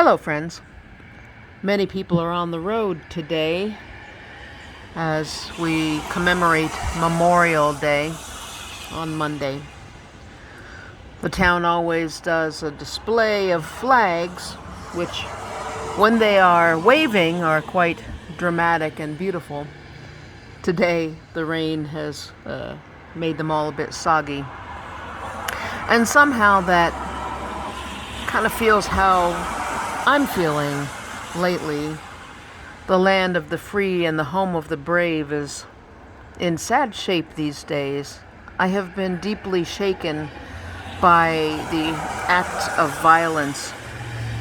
Hello, friends. Many people are on the road today as we commemorate Memorial Day on Monday. The town always does a display of flags, which, when they are waving, are quite dramatic and beautiful. Today, the rain has made them all a bit soggy. And somehow that kind of feels how I'm feeling lately. The land of the free and the home of the brave is in sad shape these days. I have been deeply shaken by the acts of violence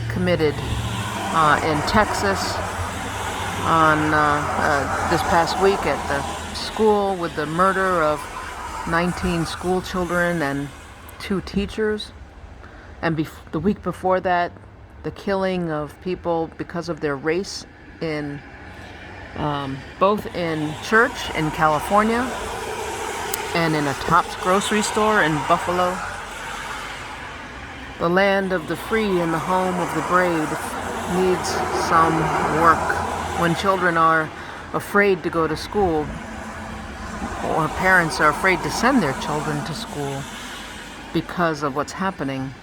committed in Texas on this past week at the school with the murder of 19 school children and 2 teachers. And the week before that, the killing of people because of their race in both in church in California and in a Tops grocery store in Buffalo. The land of the free and the home of the brave needs some work. When children are afraid to go to school, or parents are afraid to send their children to school because of what's happening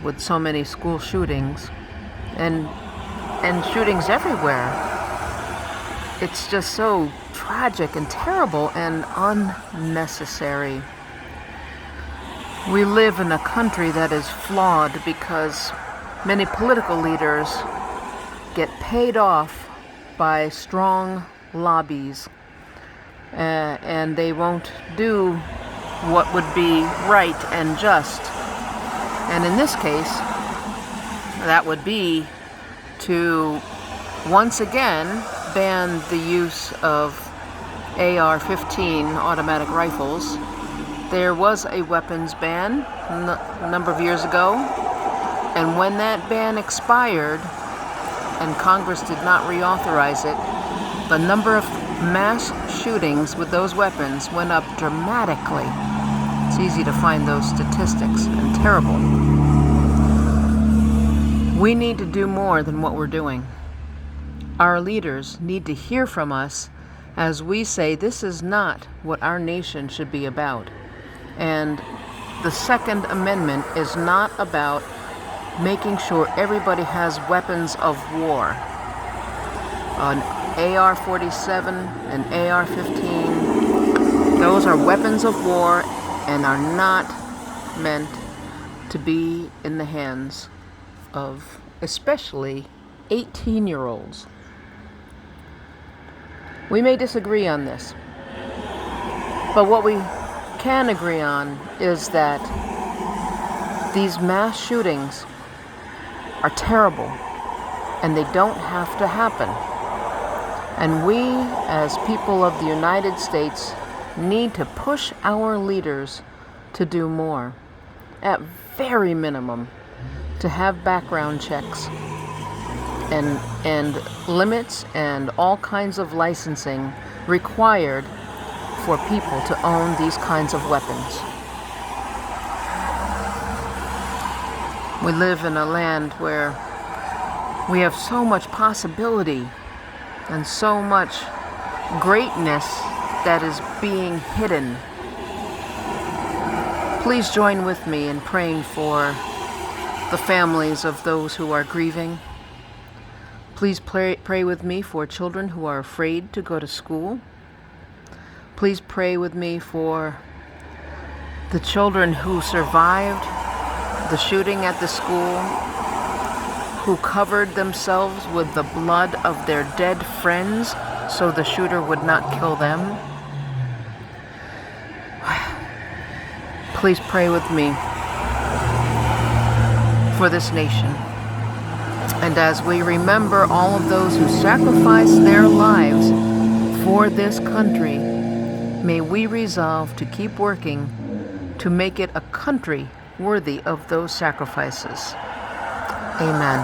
with so many school shootings and shootings everywhere. It's just so tragic and terrible and unnecessary. We live in a country that is flawed because many political leaders get paid off by strong lobbies, and they won't do what would be right and just. And in this case, that would be to once again ban the use of AR-15 automatic rifles. There was a weapons ban a number of years ago, and when that ban expired and Congress did not reauthorize it, the number of mass shootings with those weapons went up dramatically. It's easy to find those statistics, and terrible. We need to do more than what we're doing. Our leaders need to hear from us as we say this is not what our nation should be about. And the Second Amendment is not about making sure everybody has weapons of war. An AR-47, an AR-15, those are weapons of war and are not meant to be in the hands of especially 18-year-olds. We may disagree on this, but what we can agree on is that these mass shootings are terrible and they don't have to happen. And we, as people of the United States, need to push our leaders to do more. At very minimum, to have background checks and limits and all kinds of licensing required for people to own these kinds of weapons. We live in a land where we have so much possibility and so much greatness that is being hidden. Please join with me in praying for the families of those who are grieving. Please pray with me for children who are afraid to go to school. Please pray with me for the children who survived the shooting at the school, who covered themselves with the blood of their dead friends so the shooter would not kill them. Please pray with me for this nation. And as we remember all of those who sacrificed their lives for this country, may we resolve to keep working to make it a country worthy of those sacrifices. Amen.